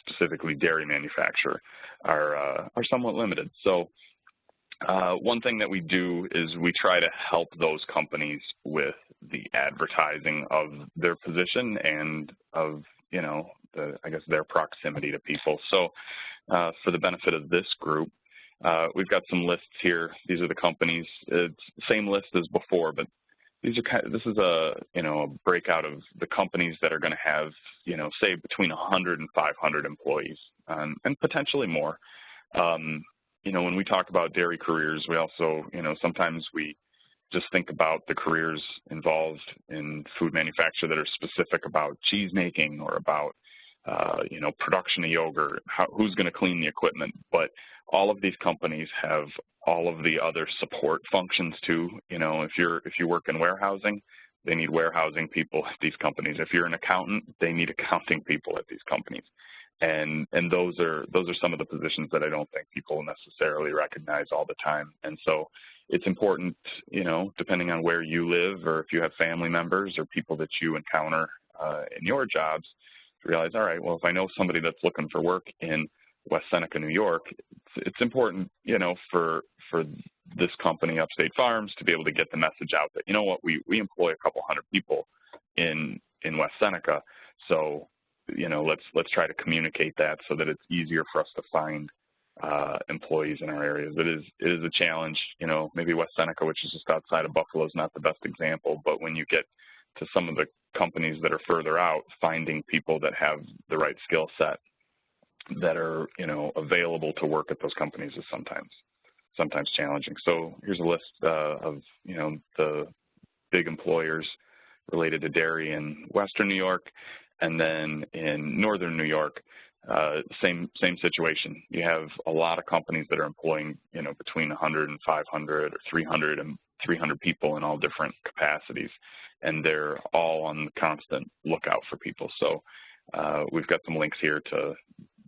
specifically dairy manufacture are somewhat limited. So one thing that we do is we try to help those companies with the advertising of their position and of, you know, I guess their proximity to people. So for the benefit of this group, We've got some lists here. These are the companies. It's the same list as before, but these are this is a a breakout of the companies that are going to have say between 100 and 500 employees, and potentially more. When we talk about dairy careers, we also sometimes we just think about the careers involved in food manufacture that are specific about cheese making or about production of yogurt, who's going to clean the equipment. But all of these companies have all of the other support functions too. If you work in warehousing, they need warehousing people at these companies. If you're an accountant, they need accounting people at these companies. And those are some of the positions that I don't think people necessarily recognize all the time. And so it's important, depending on where you live or if you have family members or people that you encounter in your jobs, to realize, all right, well, if I know somebody that's looking for work in West Seneca, New York, it's important, for this company, Upstate Farms, to be able to get the message out that, we employ a couple hundred people in West Seneca, so let's try to communicate that so that it's easier for us to find employees in our areas. It is a challenge. Maybe West Seneca, which is just outside of Buffalo, is not the best example, but when you get to some of the companies that are further out, finding people that have the right skill set that are available to work at those companies is sometimes challenging. So here's a list of the big employers related to dairy in Western New York. And then in Northern New York, same situation. You have a lot of companies that are employing, between 100 and 500 or 300 people in all different capacities, and they're all on the constant lookout for people. So we've got some links here to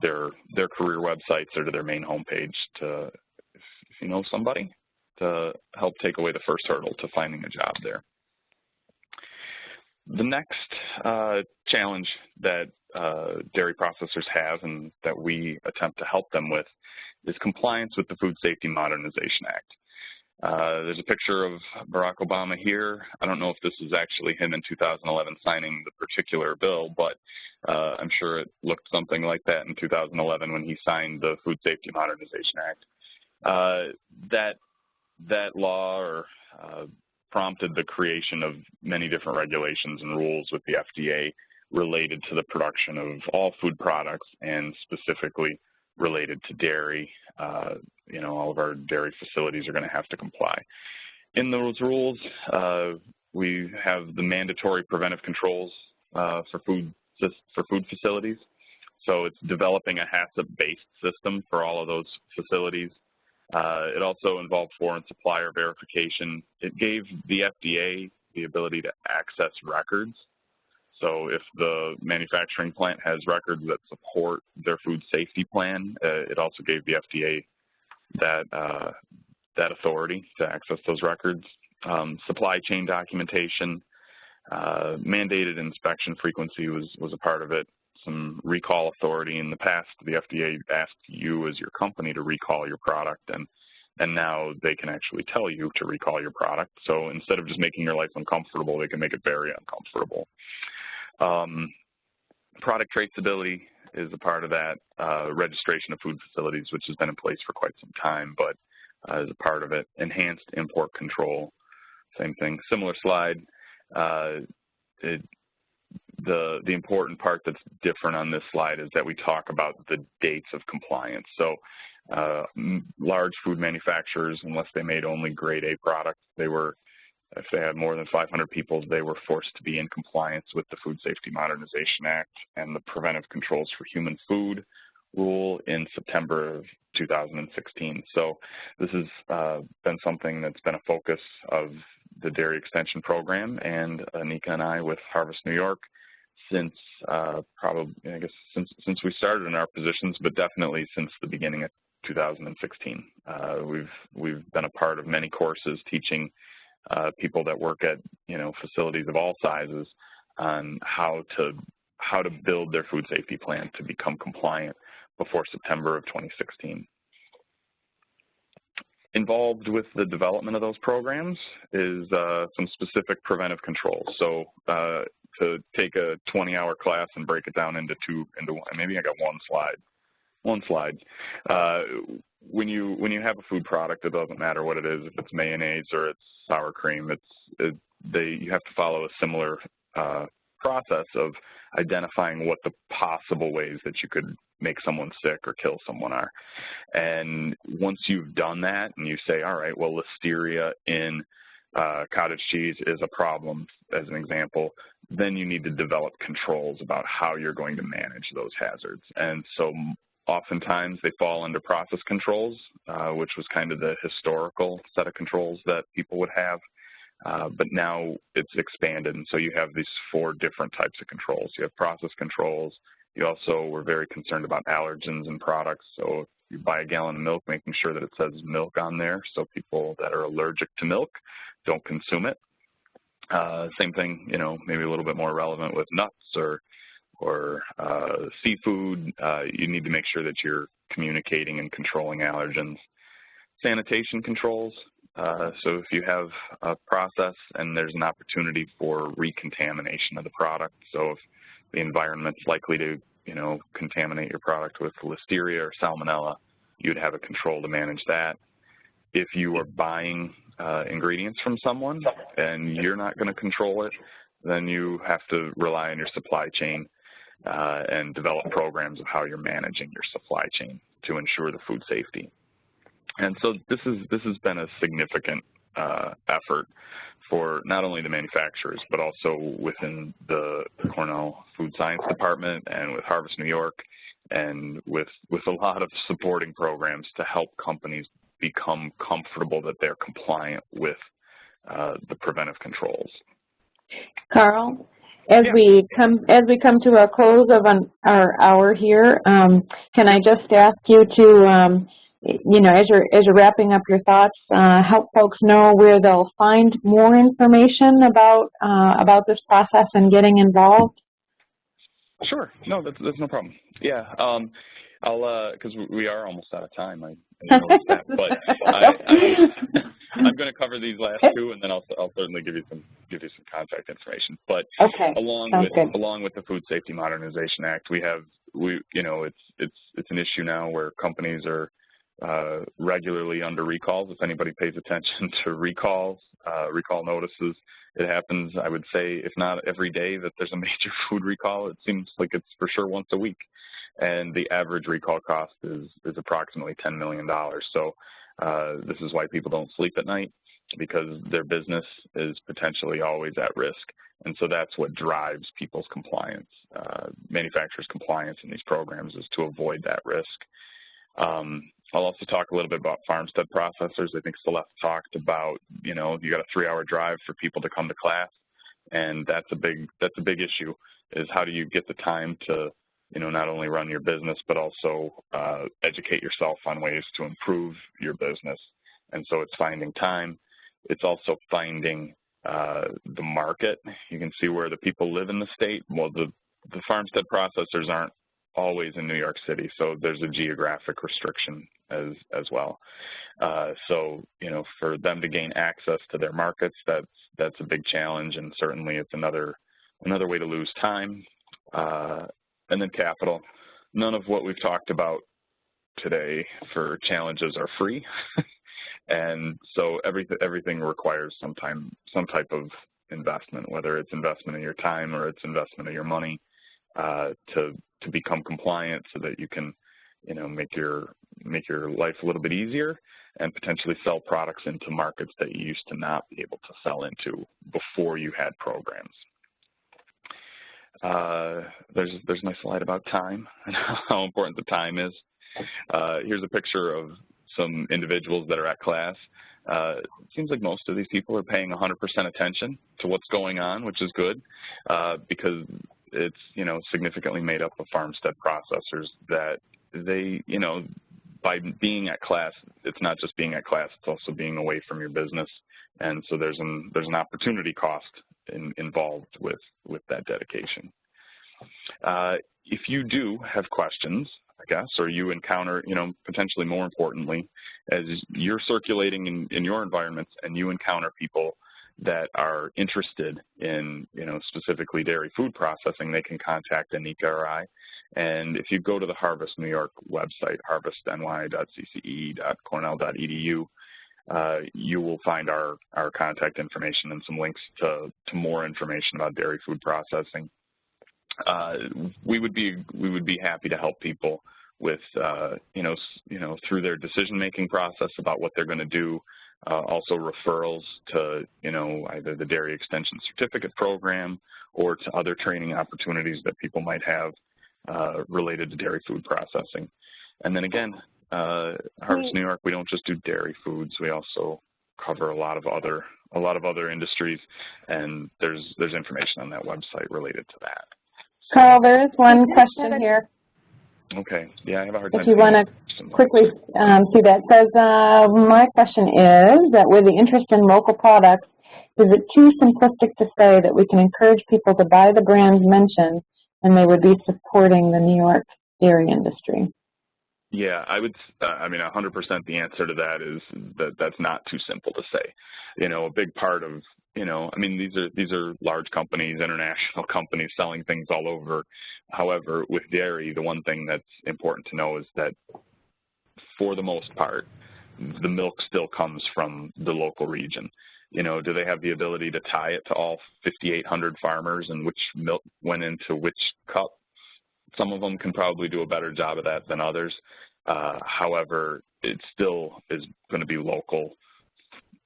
their career websites or to their main homepage to, if you know somebody, to help take away the first hurdle to finding a job there. The next challenge that dairy processors have and that we attempt to help them with is compliance with the Food Safety Modernization Act. There's a picture of Barack Obama here. I don't know if this is actually him in 2011 signing the particular bill, but I'm sure it looked something like that in 2011 when he signed the Food Safety Modernization Act. That law prompted the creation of many different regulations and rules with the FDA related to the production of all food products and specifically related to dairy. All of our dairy facilities are going to have to comply. In those rules, we have the mandatory preventive controls for food facilities. So it's developing a HACCP-based system for all of those facilities. It also involved foreign supplier verification. It gave the FDA the ability to access records. So if the manufacturing plant has records that support their food safety plan, it also gave the FDA that authority to access those records. Supply chain documentation, mandated inspection frequency was a part of it. Some recall authority. In the past, the FDA asked you as your company to recall your product, and now they can actually tell you to recall your product. So instead of just making your life uncomfortable, they can make it very uncomfortable. Product traceability is a part of that. Registration of food facilities, which has been in place for quite some time, but is a part of it. Enhanced import control, same thing. Similar slide. The important part that's different on this slide is that we talk about the dates of compliance. So large food manufacturers, unless they made only grade A products, if they had more than 500 people, they were forced to be in compliance with the Food Safety Modernization Act and the Preventive Controls for Human Food rule in September of 2016. So this has been something that's been a focus of the Dairy Extension Program and Anika and I with Harvest New York since since we started in our positions, but definitely since the beginning of 2016. We've been a part of many courses teaching people that work at facilities of all sizes on how to build their food safety plan to become compliant before September of 2016. Involved with the development of those programs is some specific preventive controls. So to take a 20-hour class and break it down into one, maybe I got one slide. when you have a food product, it doesn't matter what it is, if it's mayonnaise or it's sour cream, you have to follow a similar process of identifying what the possible ways that you could make someone sick or kill someone are. And once you've done that and you say, all right, well, listeria in cottage cheese is a problem, as an example, then you need to develop controls about how you're going to manage those hazards. And so oftentimes they fall under process controls, which was kind of the historical set of controls that people would have. But now it's expanded, and so you have these 4 different types of controls. You have process controls. You also were very concerned about allergens in products. So if you buy a gallon of milk, making sure that it says milk on there so people that are allergic to milk don't consume it. Same thing, maybe a little bit more relevant with nuts or seafood. You need to make sure that you're communicating and controlling allergens. Sanitation controls. So if you have a process and there's an opportunity for recontamination of the product, so if the environment's likely to, contaminate your product with listeria or salmonella, you'd have a control to manage that. If you are buying ingredients from someone and you're not going to control it, then you have to rely on your supply chain and develop programs of how you're managing your supply chain to ensure the food safety. And so this has been a significant effort for not only the manufacturers, but also within the Cornell Food Science Department and with Harvest New York, and with a lot of supporting programs to help companies become comfortable that they're compliant with the preventive controls. Carl, as we come to a close of our hour here, can I just ask you to as you're wrapping up your thoughts, help folks know where they'll find more information about this process and getting involved? Sure. No, that's no problem. Yeah, I'll because we are almost out of time. I noticed that, but I'm going to cover these last 2, and then I'll certainly give you some contact information. But okay. along with the Food Safety Modernization Act, it's an issue now where companies are regularly under recalls. If anybody pays attention to recall notices, it happens, I would say, if not every day that there's a major food recall. It seems like it's for sure once a week. And the average recall cost is approximately $10 million. So this is why people don't sleep at night, because their business is potentially always at risk. And so that's what drives people's compliance, manufacturers' compliance in these programs, is to avoid that risk. I'll also talk a little bit about farmstead processors. I think Celeste talked about, you got a 3-hour drive for people to come to class, and that's a big issue, is how do you get the time to, not only run your business, but also educate yourself on ways to improve your business. And so it's finding time. It's also finding the market. You can see where the people live in the state. Well, the farmstead processors aren't always in New York City, so there's a geographic restriction as well. So, for them to gain access to their markets, that's a big challenge, and certainly it's another way to lose time. And then capital. None of what we've talked about today for challenges are free. And so everything requires some type of investment, whether it's investment of your time or it's investment of your money, to become compliant so that you can, make your life a little bit easier and potentially sell products into markets that you used to not be able to sell into before you had programs. There's my slide about time and how important the time is. Here's a picture of some individuals that are at class. It seems like most of these people are paying 100% attention to what's going on, which is good, because it's, significantly made up of farmstead processors that they, by being at class, it's not just being at class, it's also being away from your business. And so there's an opportunity cost involved with that dedication. If you do have questions, I guess, or you encounter, potentially more importantly, as you're circulating in your environments and you encounter people that are interested in, specifically dairy food processing, they can contact Anika or I, And if you go to the Harvest New York website, harvestny.cce.cornell.edu, you will find our contact information and some links to more information about dairy food processing. We would be happy to help people with through their decision-making process about what they're going to do. Also referrals to either the Dairy Extension Certificate Program or to other training opportunities that people might have related to dairy food processing. And then again, Harvest New York, we don't just do dairy foods. We also cover a lot of other industries, and there's information on that website related to that. Carl, there is one question here. Okay. Yeah, I have a hard time. If you want to quickly see that. It says, my question is that with the interest in local products, is it too simplistic to say that we can encourage people to buy the brands mentioned and they would be supporting the New York dairy industry? Yeah, I would. 100% the answer to that is that that's not too simple to say. A big part of, these are large companies, international companies selling things all over. However, with dairy, the one thing that's important to know is that for the most part, the milk still comes from the local region. Do they have the ability to tie it to all 5,800 farmers and which milk went into which cup? Some of them can probably do a better job of that than others. However, it still is going to be local,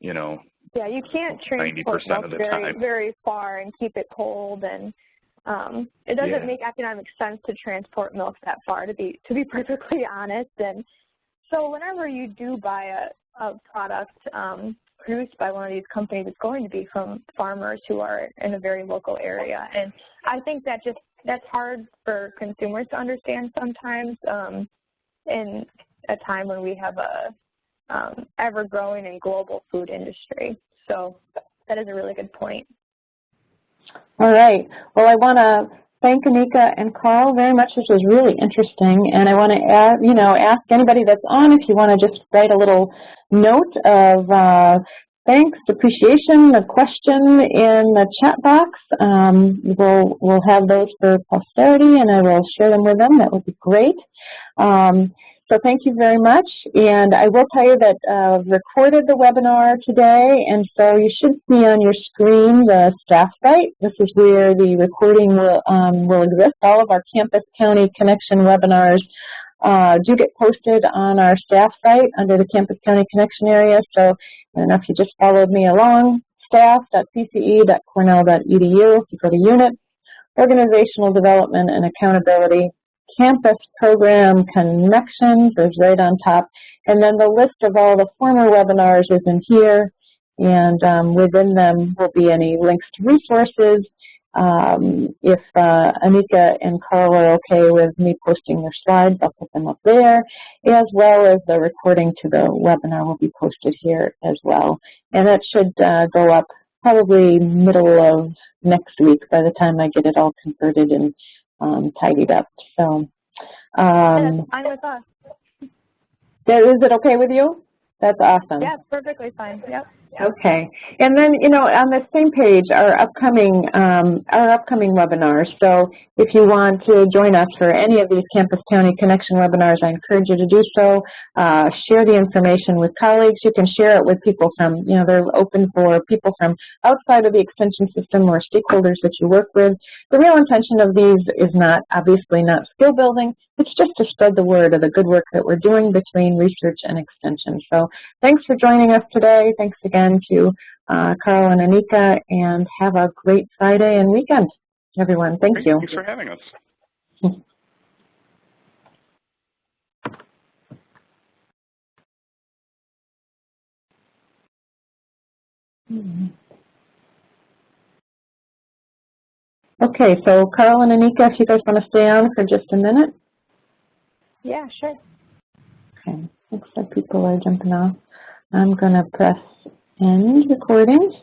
Yeah, you can't transport milk very far and keep it cold, and it doesn't make economic sense to transport milk that far, to be perfectly honest. And so whenever you do buy a product produced by one of these companies, it's going to be from farmers who are in a very local area. And I think that's hard for consumers to understand sometimes in a time when we have a ever-growing and global food industry. So that is a really good point. All right. Well, I want to thank Anika and Carl very much. This was really interesting. And I want to ask anybody that's on if you want to just write a little note of thanks, appreciation, a question in the chat box. We'll have those for posterity, and I will share them with them. That would be great. So thank you very much. And I will tell you that I've recorded the webinar today, and so you should see on your screen the staff site. This is where the recording will exist. All of our Campus County Connection webinars do get posted on our staff site under the Campus County Connection area. So I don't know if you just followed me along, staff.cce.cornell.edu. If you go to units, organizational development and accountability, campus program connections is right on top. And then the list of all the former webinars is in here. And within them will be any links to resources. If Anika and Carl are okay with me posting their slides, I'll put them up there, as well as the recording to the webinar will be posted here as well. And that should go up probably middle of next week by the time I get it all converted and tidied up. So, that's fine with us. Is it okay with you? That's awesome. Yeah, it's perfectly fine. Yep. Okay, and then on the same page our upcoming webinars. So if you want to join us for any of these Campus County Connection webinars, I encourage you to do so. Share the information with colleagues. You can share it with people from they're open for people from outside of the extension system or stakeholders that you work with. The real intention of these is obviously not skill building. It's just to spread the word of the good work that we're doing between research and extension. So thanks for joining us today. Thanks again to Carl and Anika, and have a great Friday and weekend, everyone. Thank you. Thanks for having us. Okay, so Carl and Anika, if you guys want to stay on for just a minute. Yeah, sure. Okay, looks like people are jumping off. I'm going to press end recording.